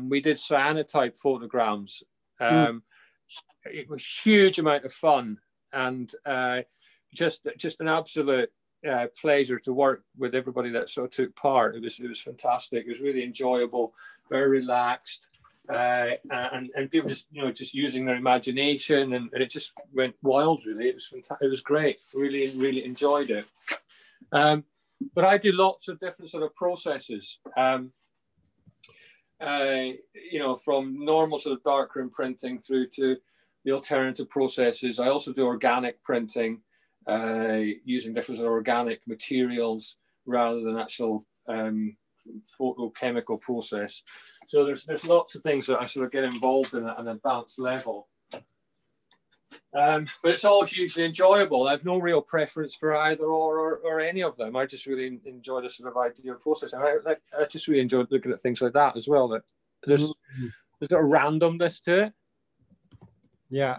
we did cyanotype photograms. It was a huge amount of fun and just an absolute pleasure to work with everybody that sort of took part. It was fantastic. It was really enjoyable, very relaxed, and people just using their imagination, and it just went wild. Really, it was fantastic. It was great. Really, really enjoyed it. But I do lots of different sort of processes. From normal sort of darkroom printing through to the alternative processes. I also do organic printing, using different sort of organic materials rather than actual photochemical process. So there's lots of things that I sort of get involved in at an advanced level. But it's all hugely enjoyable. I have no real preference for either or any of them. I just really enjoy the sort of idea of process. And I just really enjoy looking at things like that as well. That there's a randomness to it. Yeah.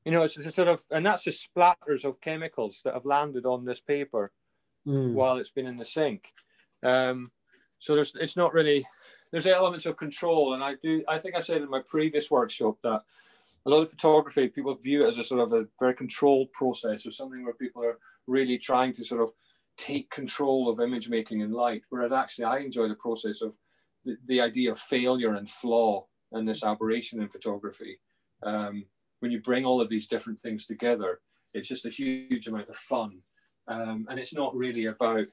It's a sort of, and that's just splatters of chemicals that have landed on this paper while it's been in the sink. So it's not really, there's elements of control. And I think I said in my previous workshop that a lot of photography, people view it as a sort of a very controlled process or something where people are really trying to sort of take control of image making and light. Whereas actually I enjoy the process of the idea of failure and flaw and this aberration in photography. When you bring all of these different things together, it's just a huge amount of fun. And it's not really about,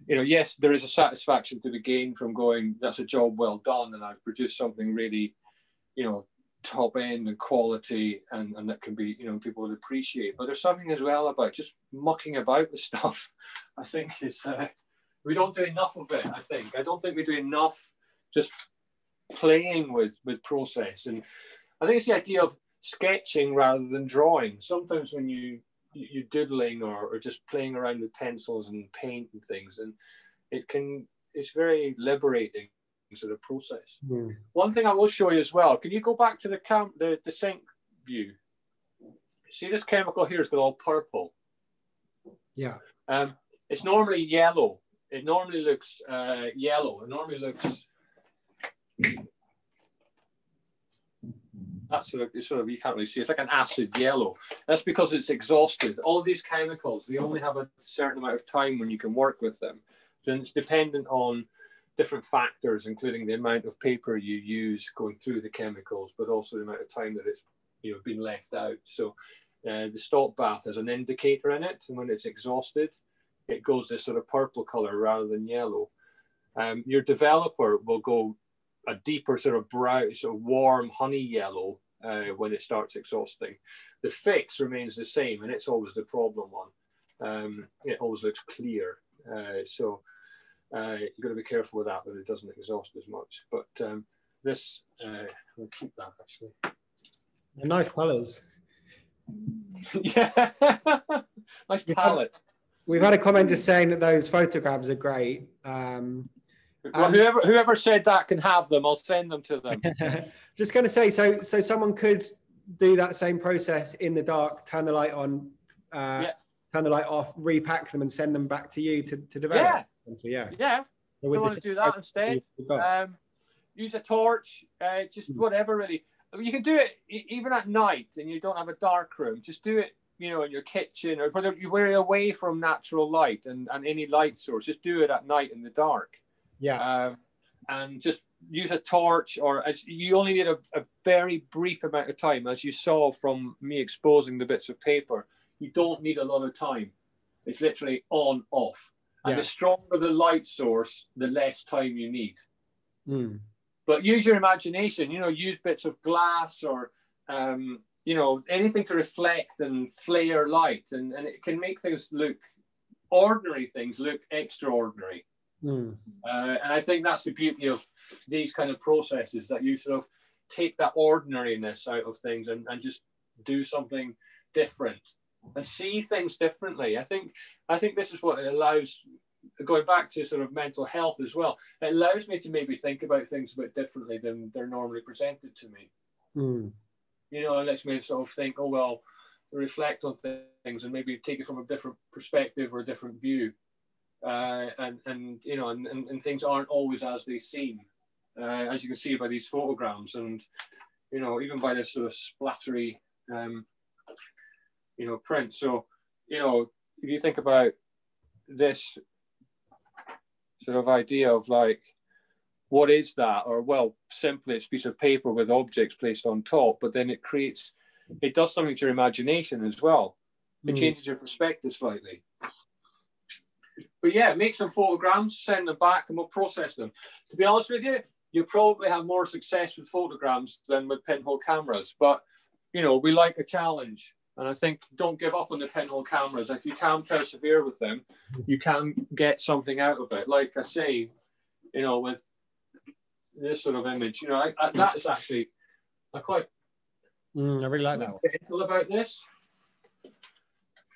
you know, yes, there is a satisfaction to be gained from going, that's a job well done, and I've produced something really, you know, top end and quality, and that can be, you know, people would appreciate. But there's something as well about just mucking about with stuff. I think it's, we don't do enough of it, I don't think we do enough just playing with process. And I think it's the idea of sketching rather than drawing. Sometimes when you're doodling or just playing around with pencils and paint and things, and it's very liberating sort of process. One thing I will show you as well, can you go back to the sink view? See, this chemical here has got all purple. Yeah. It's normally yellow. It normally looks yellow. It normally looks, that's sort of, you can't really see, it's like an acid yellow. That's because it's exhausted. All of these chemicals, they only have a certain amount of time when you can work with them. Then it's dependent on different factors, including the amount of paper you use going through the chemicals, but also the amount of time that it's, you know, been left out. So the stop bath has an indicator in it, and when it's exhausted, it goes this sort of purple color rather than yellow. Your developer will go a deeper sort of brown, sort of warm honey yellow when it starts exhausting. The fix remains the same, and it's always the problem one. It always looks clear. So you've got to be careful with that it doesn't exhaust as much. But this, we'll keep that actually. Nice colours. Yeah, nice palette. We've had a comment just saying that those photographs are great. Well, whoever said that can have them. I'll send them to them. Just going to say, so someone could do that same process in the dark, turn the light on, turn the light off, repack them, and send them back to you to develop. Yeah. So we want to do that instead. Use a torch, just whatever really. You can do it even at night, and you don't have a dark room. Just do it, you know, in your kitchen, or whether you're away from natural light and any light source. Just do it at night in the dark. Yeah. And just use a torch, or you only need a very brief amount of time, as you saw from me exposing the bits of paper. You don't need a lot of time. It's literally on, off. And the stronger the light source, the less time you need. But use your imagination, you know, use bits of glass or, you know, anything to reflect and flare light. And it can make things look, ordinary things look extraordinary. And I think that's the beauty of these kind of processes, that you sort of take that ordinariness out of things and just do something different and see things differently. I think this is what it allows, going back to sort of mental health as well, it allows me to maybe think about things a bit differently than they're normally presented to me. You know, it lets me sort of think, oh, well, reflect on things and maybe take it from a different perspective or a different view. And you know, and things aren't always as they seem, as you can see by these photograms, and you know, even by this sort of splattery, you know, print. So, you know, if you think about this sort of idea of like, what is that? Or, well, simply it's a piece of paper with objects placed on top, but then it does something to your imagination as well. It changes your perspective slightly. But yeah, make some photograms, send them back, and we'll process them. To be honest with you, you'll probably have more success with photograms than with pinhole cameras. But, you know, we like a challenge. And I think don't give up on the pinhole cameras. If you can persevere with them, you can get something out of it. Like I say, you know, with this sort of image, you know, that is actually, I really like that one. Gentle about this.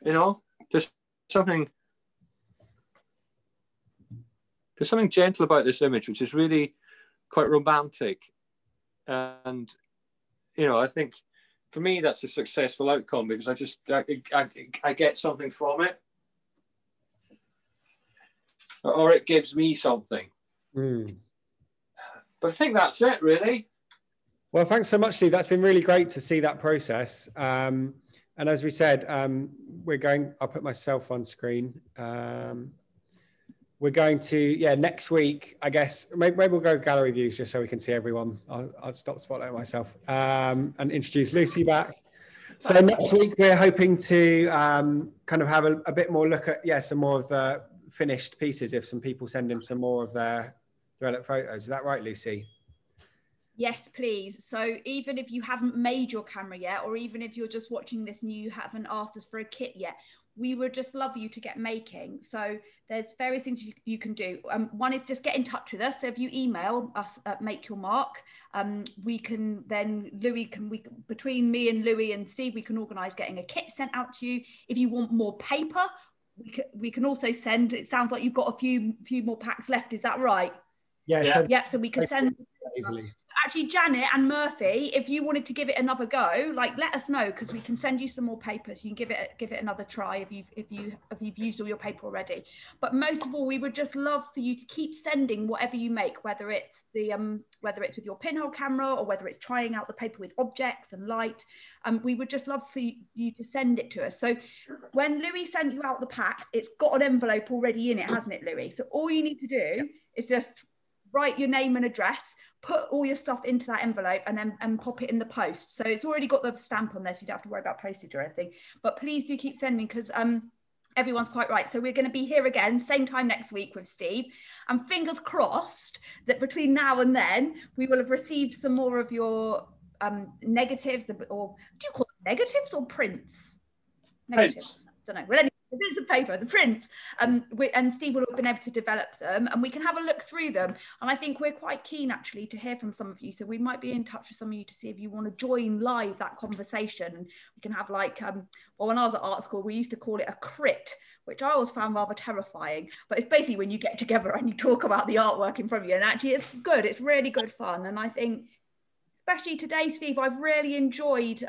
You know, just something. There's something gentle about this image, which is really quite romantic. And, you know, I think for me, that's a successful outcome, because I get something from it. Or it gives me something. But I think that's it, really. Well, thanks so much, Steve. That's been really great to see that process. And as we said, I'll put myself on screen. we're going to, yeah, next week, I guess, maybe we'll go gallery views just so we can see everyone. I'll stop spotlighting myself and introduce Lucy back. So next week, we're hoping to kind of have a bit more look at, yeah, some more of the finished pieces if some people send in some more of their developed photos. Is that right, Lucy? Yes, please. So even if you haven't made your camera yet, or even if you're just watching this and you haven't asked us for a kit yet, we would just love you to get making. So there's various things you can do. One is just get in touch with us. So if you email us at Make Your Mark, we can then, between me and Louis and Steve, we can organise getting a kit sent out to you. If you want more paper, we can also send, it sounds like you've got a few more packs left. Is that right? Yeah. So we can send easily. Actually, Janet and Murphy, if you wanted to give it another go, like let us know, because we can send you some more papers. You can give it another try if you've used all your paper already. But most of all, we would just love for you to keep sending whatever you make, whether it's with your pinhole camera or whether it's trying out the paper with objects and light. We would just love for you to send it to us. So when Louis sent you out the packs, it's got an envelope already in it, hasn't it, Louis? So all you need to do is just write your name and address, put all your stuff into that envelope, and then pop it in the post. So it's already got the stamp on there, so you don't have to worry about postage or anything. But please do keep sending, because everyone's quite right. So we're going to be here again, same time next week with Steve. And fingers crossed that between now and then, we will have received some more of your negatives, or do you call them negatives or prints? Negatives. I don't know. Well, anyway, the bits of paper, the prints, and Steve will have been able to develop them, and we can have a look through them. And I think we're quite keen actually to hear from some of you, so we might be in touch with some of you to see if you want to join live that conversation. And we can have like, well, when I was at art school, we used to call it a crit, which I always found rather terrifying, but it's basically when you get together and you talk about the artwork in front of you, and actually it's good, it's really good fun. And I think especially today, Steve, I've really enjoyed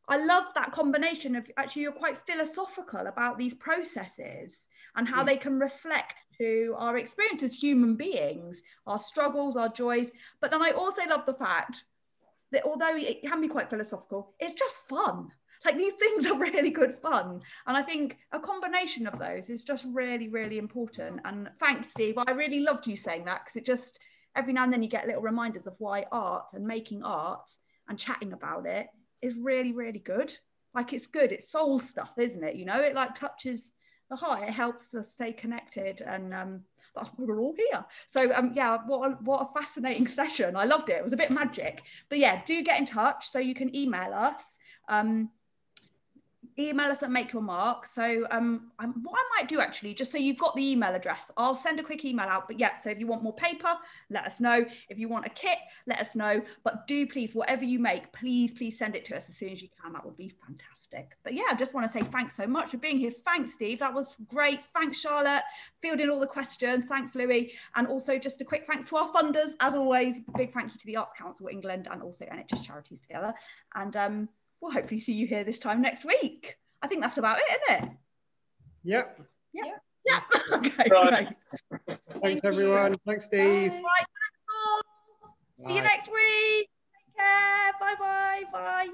I love that combination of, actually you're quite philosophical about these processes and how they can reflect to our experience as human beings, our struggles, our joys. But then I also love the fact that although it can be quite philosophical, it's just fun. Like these things are really good fun. And I think a combination of those is just really, really important. And thanks, Steve. I really loved you saying that, because it just, every now and then you get little reminders of why art and making art and chatting about it is really, really good. Like it's good, it's soul stuff, isn't it? You know, it like touches the heart, it helps us stay connected, and that's why we're all here. So yeah, what a fascinating session. I loved it. It was a bit magic. But yeah, do get in touch. So you can email us. Email us at Make Your Mark. So what I might do actually, just so you've got the email address, I'll send a quick email out. But yeah, so if you want more paper, let us know. If you want a kit, let us know. But do please, whatever you make, please send it to us as soon as you can. That would be fantastic. But yeah, I just want to say thanks so much for being here. Thanks, Steve. That was great. Thanks, Charlotte, fielding all the questions. Thanks, Louis. And also just a quick thanks to our funders. As always, big thank you to the Arts Council England and also NHS Charities Together. And we'll hopefully see you here this time next week. I think that's about it, isn't it? Yep. Okay, right. great. Thanks, everyone. Thanks, Steve. Right, thanks all. See you next week. Take care. Bye.